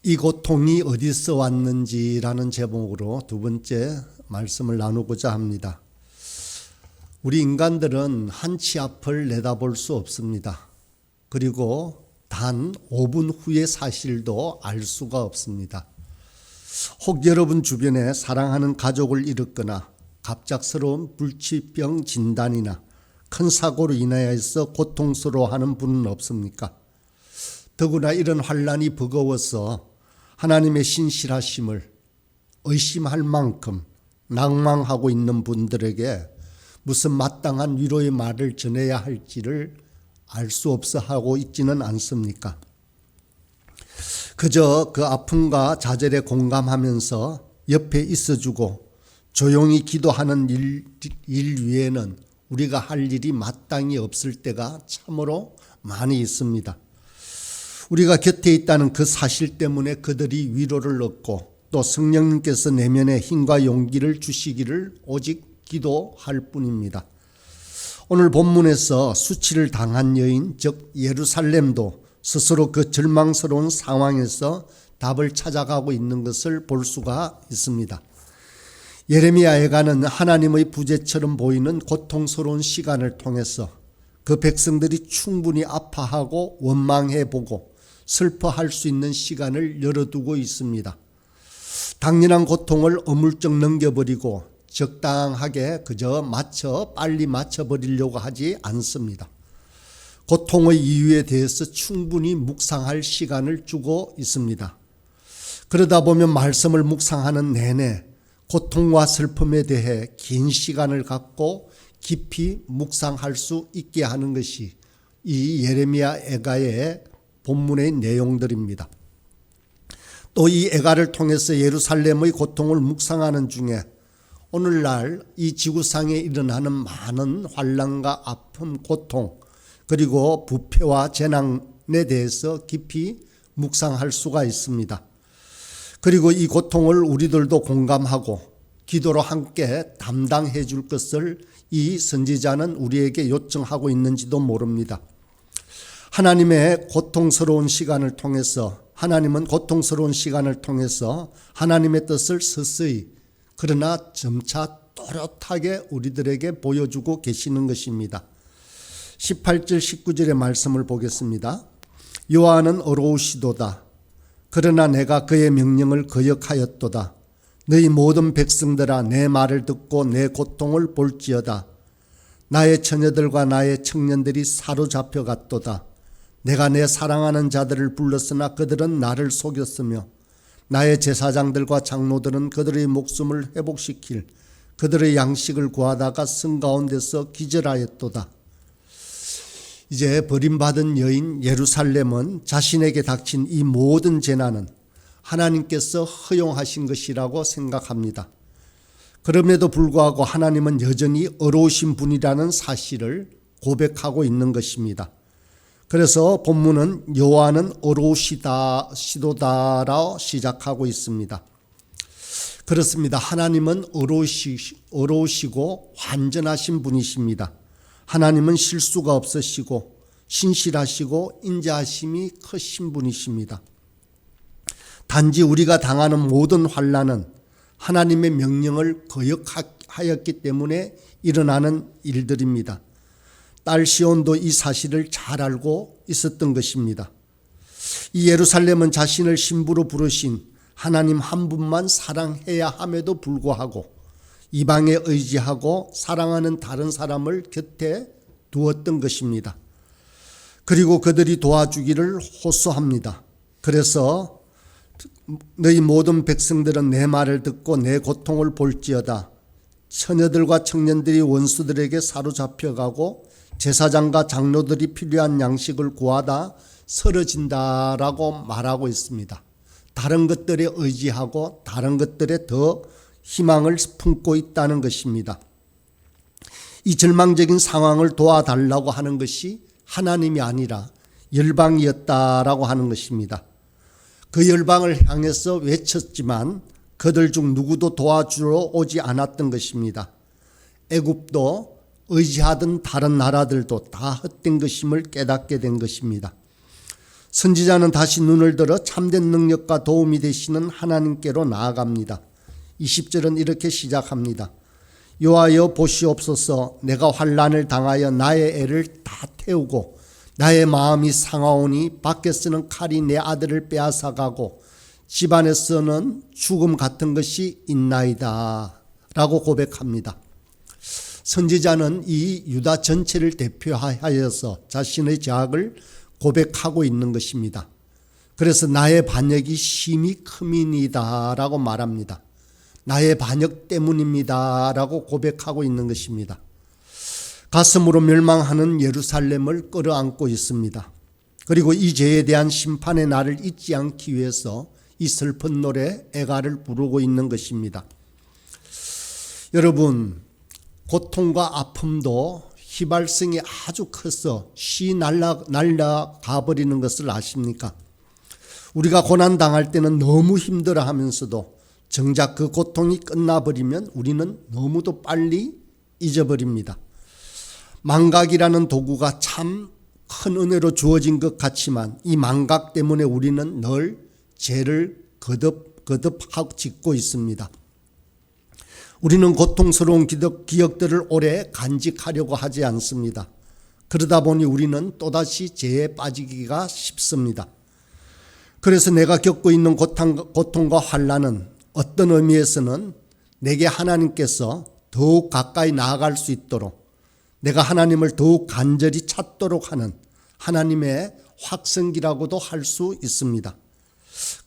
이 고통이 어디서 왔는지라는 제목으로 두 번째 말씀을 나누고자 합니다. 우리 인간들은 한치 앞을 내다볼 수 없습니다. 그리고 단 5분 후의 사실도 알 수가 없습니다. 혹 여러분 주변에 사랑하는 가족을 잃었거나 갑작스러운 불치병 진단이나 큰 사고로 인하여서 고통스러워하는 분은 없습니까? 더구나 이런 환난이 버거워서 하나님의 신실하심을 의심할 만큼 낭망하고 있는 분들에게 무슨 마땅한 위로의 말을 전해야 할지를 알 수 없어 하고 있지는 않습니까? 그저 그 아픔과 좌절에 공감하면서 옆에 있어주고 조용히 기도하는 일 외에는 우리가 할 일이 마땅히 없을 때가 참으로 많이 있습니다. 우리가 곁에 있다는 그 사실 때문에 그들이 위로를 얻고 또 성령님께서 내면에 힘과 용기를 주시기를 오직 기도할 뿐입니다. 오늘 본문에서 수치를 당한 여인 즉 예루살렘도 스스로 그 절망스러운 상황에서 답을 찾아가고 있는 것을 볼 수가 있습니다. 예레미야 애가는 하나님의 부재처럼 보이는 고통스러운 시간을 통해서 그 백성들이 충분히 아파하고 원망해보고 슬퍼할 수 있는 시간을 열어두고 있습니다. 당연한 고통을 어물쩍 넘겨버리고 적당하게 그저 빨리 맞춰버리려고 하지 않습니다. 고통의 이유에 대해서 충분히 묵상할 시간을 주고 있습니다. 그러다 보면 말씀을 묵상하는 내내 고통과 슬픔에 대해 긴 시간을 갖고 깊이 묵상할 수 있게 하는 것이 이 예레미야 애가의 본문의 내용들입니다. 또 이 애가를 통해서 예루살렘의 고통을 묵상하는 중에 오늘날 이 지구상에 일어나는 많은 환난과 아픔, 고통 그리고 부패와 재난에 대해서 깊이 묵상할 수가 있습니다. 그리고 이 고통을 우리들도 공감하고 기도로 함께 담당해 줄 것을 이 선지자는 우리에게 요청하고 있는지도 모릅니다. 하나님은 고통스러운 시간을 통해서 하나님의 뜻을 서서히 그러나 점차 또렷하게 우리들에게 보여주고 계시는 것입니다. 18절 19절의 말씀을 보겠습니다. 여호와는 어려우시도다. 그러나 내가 그의 명령을 거역하였도다. 너희 모든 백성들아 내 말을 듣고 내 고통을 볼지어다. 나의 처녀들과 나의 청년들이 사로잡혀 갔도다. 내가 내 사랑하는 자들을 불렀으나 그들은 나를 속였으며 나의 제사장들과 장로들은 그들의 목숨을 회복시킬 그들의 양식을 구하다가 성 가운데서 기절하였도다. 이제 버림받은 여인 예루살렘은 자신에게 닥친 이 모든 재난은 하나님께서 허용하신 것이라고 생각합니다. 그럼에도 불구하고 하나님은 여전히 어려우신 분이라는 사실을 고백하고 있는 것입니다. 그래서 본문은 여호와는 어려우시도다라고 시작하고 있습니다. 그렇습니다. 하나님은 어려우시고 완전하신 분이십니다. 하나님은 실수가 없으시고 신실하시고 인자하심이 크신 분이십니다. 단지 우리가 당하는 모든 환난은 하나님의 명령을 거역하였기 때문에 일어나는 일들입니다. 딸 시온도 이 사실을 잘 알고 있었던 것입니다. 이 예루살렘은 자신을 신부로 부르신 하나님 한 분만 사랑해야 함에도 불구하고 이방에 의지하고 사랑하는 다른 사람을 곁에 두었던 것입니다. 그리고 그들이 도와주기를 호소합니다. 그래서 너희 모든 백성들은 내 말을 듣고 내 고통을 볼지어다. 처녀들과 청년들이 원수들에게 사로잡혀가고 제사장과 장로들이 필요한 양식을 구하다 쓰러진다라고 말하고 있습니다. 다른 것들에 의지하고 다른 것들에 더 희망을 품고 있다는 것입니다. 이 절망적인 상황을 도와달라고 하는 것이 하나님이 아니라 열방이었다라고 하는 것입니다. 그 열방을 향해서 외쳤지만 그들 중 누구도 도와주러 오지 않았던 것입니다. 애굽도 의지하던 다른 나라들도 다 헛된 것임을 깨닫게 된 것입니다. 선지자는 다시 눈을 들어 참된 능력과 도움이 되시는 하나님께로 나아갑니다. 20절은 이렇게 시작합니다. 여호와여 보시옵소서. 내가 환난을 당하여 나의 애를 다 태우고 나의 마음이 상하오니 밖에서는 칼이 내 아들을 빼앗아가고 집안에서는 죽음 같은 것이 있나이다 라고 고백합니다. 선지자는 이 유다 전체를 대표하여서 자신의 죄악을 고백하고 있는 것입니다. 그래서 나의 반역이 심히 크민이다 라고 말합니다. 나의 반역 때문입니다 라고 고백하고 있는 것입니다. 가슴으로 멸망하는 예루살렘을 끌어안고 있습니다. 그리고 이 죄에 대한 심판의 날을 잊지 않기 위해서 이 슬픈 노래 애가를 부르고 있는 것입니다. 여러분, 고통과 아픔도 휘발성이 아주 커서 날아가 버리는 것을 아십니까? 우리가 고난당할 때는 너무 힘들어하면서도 정작 그 고통이 끝나버리면 우리는 너무도 빨리 잊어버립니다. 망각이라는 도구가 참 큰 은혜로 주어진 것 같지만 이 망각 때문에 우리는 늘 죄를 거듭하고 짓고 있습니다. 우리는 고통스러운 기억들을 오래 간직하려고 하지 않습니다. 그러다 보니 우리는 또다시 죄에 빠지기가 쉽습니다. 그래서 내가 겪고 있는 고통과 환난은 어떤 의미에서는 내게 하나님께서 더욱 가까이 나아갈 수 있도록, 내가 하나님을 더욱 간절히 찾도록 하는 하나님의 확성기라고도 할 수 있습니다.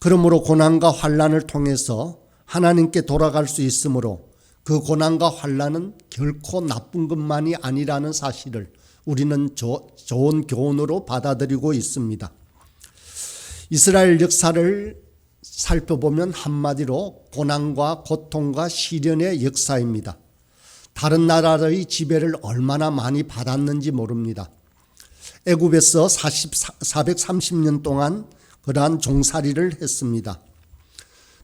그러므로 고난과 환난을 통해서 하나님께 돌아갈 수 있으므로 그 고난과 환난은 결코 나쁜 것만이 아니라는 사실을 우리는 좋은 교훈으로 받아들이고 있습니다. 이스라엘 역사를 살펴보면 한마디로 고난과 고통과 시련의 역사입니다. 다른 나라의 지배를 얼마나 많이 받았는지 모릅니다. 애굽에서 430년 동안 그러한 종살이를 했습니다.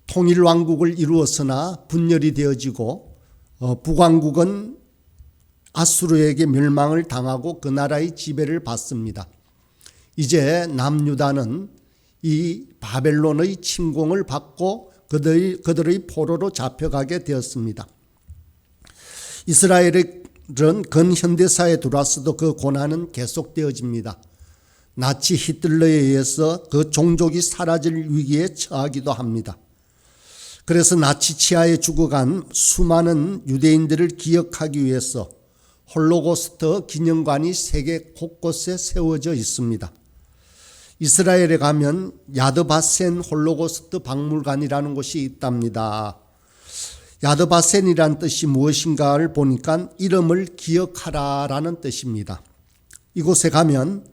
통일왕국을 이루었으나 분열이 되어지고 북왕국은 아수르에게 멸망을 당하고 그 나라의 지배를 받습니다. 이제 남유다는 이 바벨론의 침공을 받고 그들의 포로로 잡혀가게 되었습니다. 이스라엘은 근현대사에 들어와서도 그 고난은 계속되어집니다. 나치 히틀러에 의해서 그 종족이 사라질 위기에 처하기도 합니다. 그래서 나치 치하에 죽어간 수많은 유대인들을 기억하기 위해서 홀로코스트 기념관이 세계 곳곳에 세워져 있습니다. 이스라엘에 가면 야드바센 홀로코스트 박물관이라는 곳이 있답니다. 야드바센이란 뜻이 무엇인가를 보니까 이름을 기억하라라는 뜻입니다. 이곳에 가면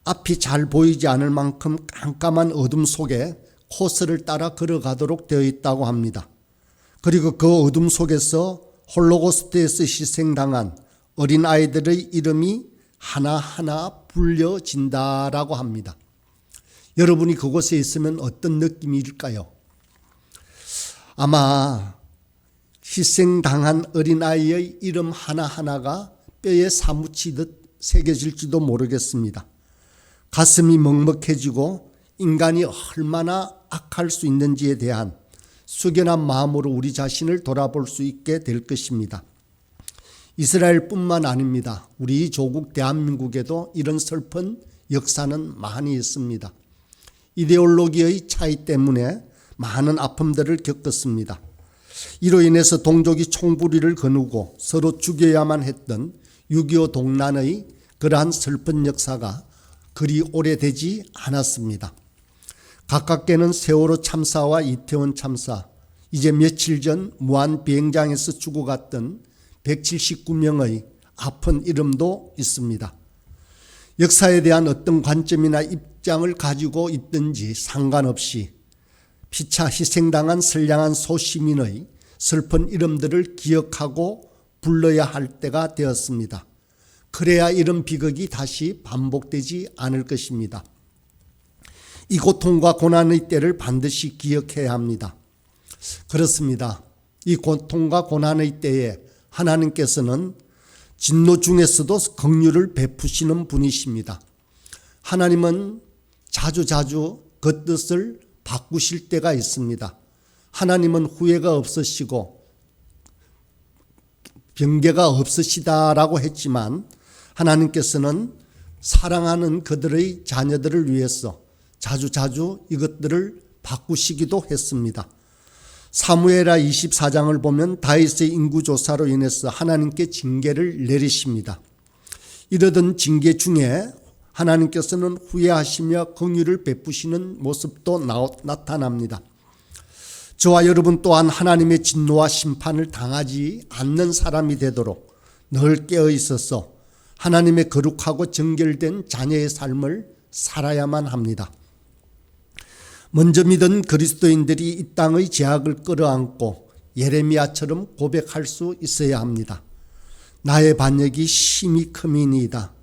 앞이 잘 보이지 않을 만큼 깜깜한 어둠 속에 코스를 따라 걸어가도록 되어 있다고 합니다. 그리고 그 어둠 속에서 홀로코스트에서 희생당한 어린아이들의 이름이 하나하나 불려진다라고 합니다. 여러분이 그곳에 있으면 어떤 느낌일까요? 아마 희생당한 어린아이의 이름 하나하나가 뼈에 사무치듯 새겨질지도 모르겠습니다. 가슴이 먹먹해지고 인간이 얼마나 악할 수 있는지에 대한 숙연한 마음으로 우리 자신을 돌아볼 수 있게 될 것입니다. 이스라엘뿐만 아닙니다. 우리 조국 대한민국에도 이런 슬픈 역사는 많이 있습니다. 이데올로기의 차이 때문에 많은 아픔들을 겪었습니다. 이로 인해서 동족이 총부리를 거누고 서로 죽여야만 했던 6.25 동란의 그러한 슬픈 역사가 그리 오래되지 않았습니다. 가깝게는 세월호 참사와 이태원 참사, 이제 며칠 전 무한 비행장에서 죽어갔던 179명의 아픈 이름도 있습니다. 역사에 대한 어떤 관점이나 입장을 가지고 있든지 상관없이 피차 희생당한 선량한 소시민의 슬픈 이름들을 기억하고 불러야 할 때가 되었습니다. 그래야 이런 비극이 다시 반복되지 않을 것입니다. 이 고통과 고난의 때를 반드시 기억해야 합니다. 그렇습니다. 이 고통과 고난의 때에 하나님께서는 진노 중에서도 긍휼을 베푸시는 분이십니다. 하나님은 자주자주 그 뜻을 바꾸실 때가 있습니다. 하나님은 후회가 없으시고 변개가 없으시다라고 했지만 하나님께서는 사랑하는 그들의 자녀들을 위해서 자주자주 이것들을 바꾸시기도 했습니다. 사무엘하 24장을 보면 다윗의 인구조사로 인해서 하나님께 징계를 내리십니다. 이러던 징계 중에 하나님께서는 후회하시며 긍휼을 베푸시는 모습도 나타납니다. 저와 여러분 또한 하나님의 진노와 심판을 당하지 않는 사람이 되도록 늘 깨어 있어서 하나님의 거룩하고 정결된 자녀의 삶을 살아야만 합니다. 먼저 믿은 그리스도인들이 이 땅의 죄악을 끌어안고 예레미야처럼 고백할 수 있어야 합니다. 나의 반역이 심히 크미니이다.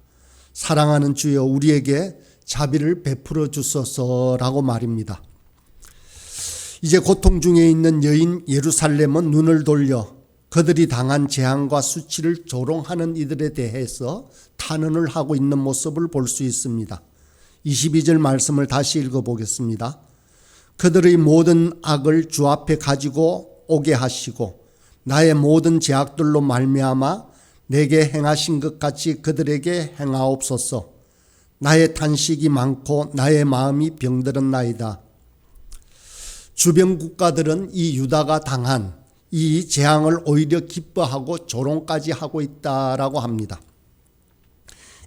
사랑하는 주여 우리에게 자비를 베풀어 주소서라고 말입니다. 이제 고통 중에 있는 여인 예루살렘은 눈을 돌려 그들이 당한 재앙과 수치를 조롱하는 이들에 대해서 탄원을 하고 있는 모습을 볼 수 있습니다. 22절 말씀을 다시 읽어보겠습니다. 그들의 모든 악을 주 앞에 가지고 오게 하시고 나의 모든 죄악들로 말미암아 내게 행하신 것 같이 그들에게 행하옵소서. 나의 탄식이 많고 나의 마음이 병들었나이다. 주변 국가들은 이 유다가 당한 이 재앙을 오히려 기뻐하고 조롱까지 하고 있다라고 합니다.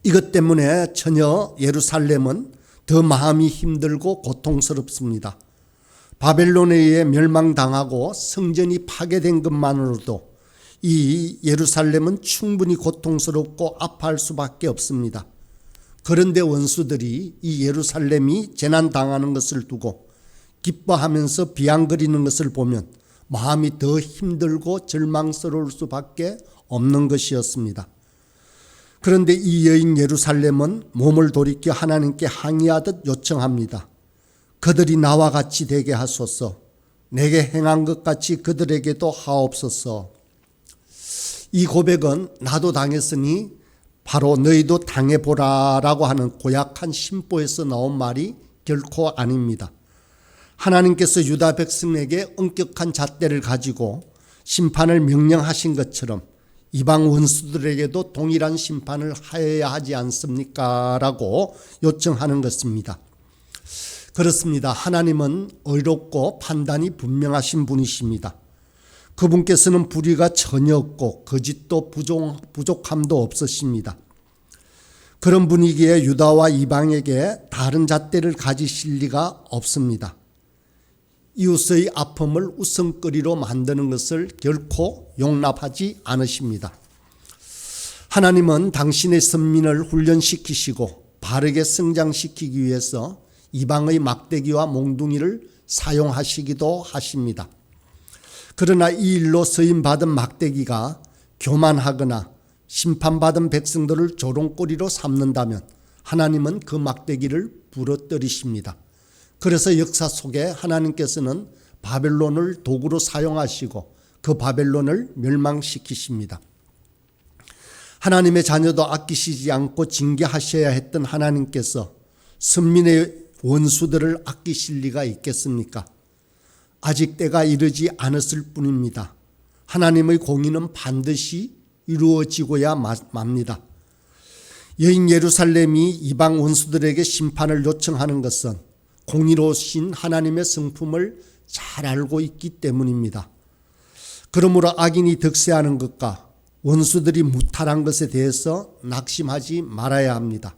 이것 때문에 전혀 예루살렘은 더 마음이 힘들고 고통스럽습니다. 바벨론에 의해 멸망당하고 성전이 파괴된 것만으로도 이 예루살렘은 충분히 고통스럽고 아파할 수밖에 없습니다. 그런데 원수들이 이 예루살렘이 재난당하는 것을 두고 기뻐하면서 비양거리는 것을 보면 마음이 더 힘들고 절망스러울 수밖에 없는 것이었습니다. 그런데 이 여인 예루살렘은 몸을 돌이켜 하나님께 항의하듯 요청합니다. 그들이 나와 같이 되게 하소서. 내게 행한 것 같이 그들에게도 하옵소서. 이 고백은 나도 당했으니 바로 너희도 당해보라라고 하는 고약한 신보에서 나온 말이 결코 아닙니다. 하나님께서 유다 백성에게 엄격한 잣대를 가지고 심판을 명령하신 것처럼 이방 원수들에게도 동일한 심판을 하여야 하지 않습니까? 라고 요청하는 것입니다. 그렇습니다. 하나님은 의롭고 판단이 분명하신 분이십니다. 그분께서는 불의가 전혀 없고 거짓도 부족함도 없으십니다. 그런 분위기에 유다와 이방에게 다른 잣대를 가지실 리가 없습니다. 이웃의 아픔을 웃음거리로 만드는 것을 결코 용납하지 않으십니다. 하나님은 당신의 선민을 훈련시키시고 바르게 성장시키기 위해서 이방의 막대기와 몽둥이를 사용하시기도 하십니다. 그러나 이 일로 쓰임받은 막대기가 교만하거나 심판받은 백성들을 조롱거리로 삼는다면 하나님은 그 막대기를 부러뜨리십니다. 그래서 역사 속에 하나님께서는 바벨론을 도구로 사용하시고 그 바벨론을 멸망시키십니다. 하나님의 자녀도 아끼시지 않고 징계하셔야 했던 하나님께서 선민의 원수들을 아끼실 리가 있겠습니까? 아직 때가 이르지 않았을 뿐입니다. 하나님의 공의는 반드시 이루어지고야 맙니다. 여인 예루살렘이 이방 원수들에게 심판을 요청하는 것은 공의로우신 하나님의 성품을 잘 알고 있기 때문입니다. 그러므로 악인이 득세하는 것과 원수들이 무탈한 것에 대해서 낙심하지 말아야 합니다.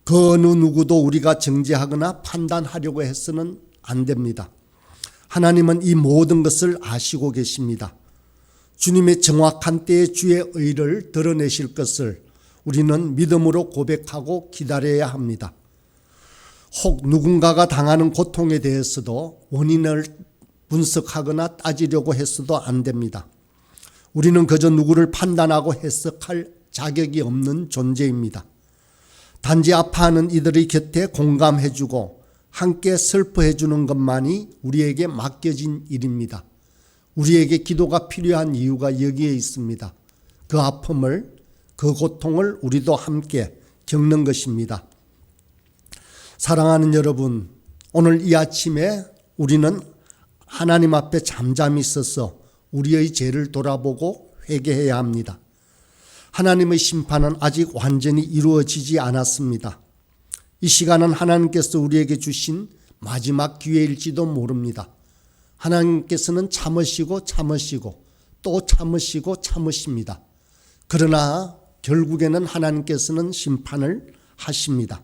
그 어느 누구도 우리가 정죄하거나 판단하려고 해서는 안 됩니다. 하나님은 이 모든 것을 아시고 계십니다. 주님의 정확한 때에 주의 의를 드러내실 것을 우리는 믿음으로 고백하고 기다려야 합니다. 혹 누군가가 당하는 고통에 대해서도 원인을 분석하거나 따지려고 해서도 안 됩니다. 우리는 그저 누구를 판단하고 해석할 자격이 없는 존재입니다. 단지 아파하는 이들의 곁에 공감해주고 함께 슬퍼해주는 것만이 우리에게 맡겨진 일입니다. 우리에게 기도가 필요한 이유가 여기에 있습니다. 그 아픔을, 그 고통을 우리도 함께 겪는 것입니다. 사랑하는 여러분, 오늘 이 아침에 우리는 하나님 앞에 잠잠히 있어서 우리의 죄를 돌아보고 회개해야 합니다. 하나님의 심판은 아직 완전히 이루어지지 않았습니다. 이 시간은 하나님께서 우리에게 주신 마지막 기회일지도 모릅니다. 하나님께서는 참으시고 또 참으십니다. 그러나 결국에는 하나님께서는 심판을 하십니다.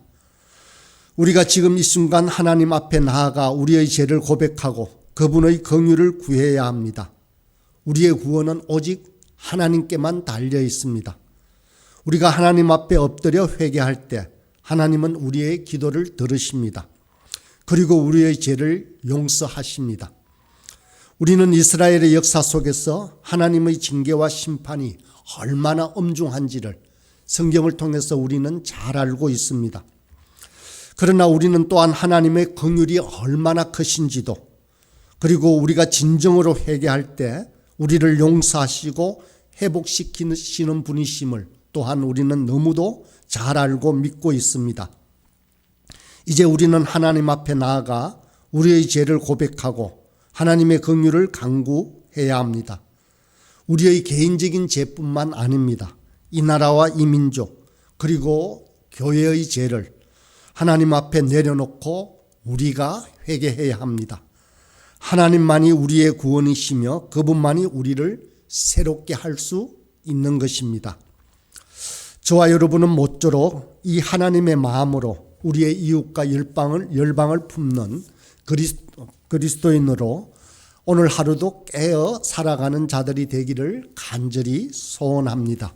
우리가 지금 이 순간 하나님 앞에 나아가 우리의 죄를 고백하고 그분의 긍휼을 구해야 합니다. 우리의 구원은 오직 하나님께만 달려 있습니다. 우리가 하나님 앞에 엎드려 회개할 때 하나님은 우리의 기도를 들으십니다. 그리고 우리의 죄를 용서하십니다. 우리는 이스라엘의 역사 속에서 하나님의 징계와 심판이 얼마나 엄중한지를 성경을 통해서 우리는 잘 알고 있습니다. 그러나 우리는 또한 하나님의 긍휼이 얼마나 크신지도, 그리고 우리가 진정으로 회개할 때 우리를 용서하시고 회복시키시는 분이심을 또한 우리는 너무도 잘 알고 믿고 있습니다. 이제 우리는 하나님 앞에 나아가 우리의 죄를 고백하고 하나님의 긍휼을 간구해야 합니다. 우리의 개인적인 죄뿐만 아닙니다. 이 나라와 이 민족 그리고 교회의 죄를 하나님 앞에 내려놓고 우리가 회개해야 합니다. 하나님만이 우리의 구원이시며 그분만이 우리를 새롭게 할 수 있는 것입니다. 저와 여러분은 모쪼록 이 하나님의 마음으로 우리의 이웃과 열방을 품는 그리스도인으로 오늘 하루도 깨어 살아가는 자들이 되기를 간절히 소원합니다.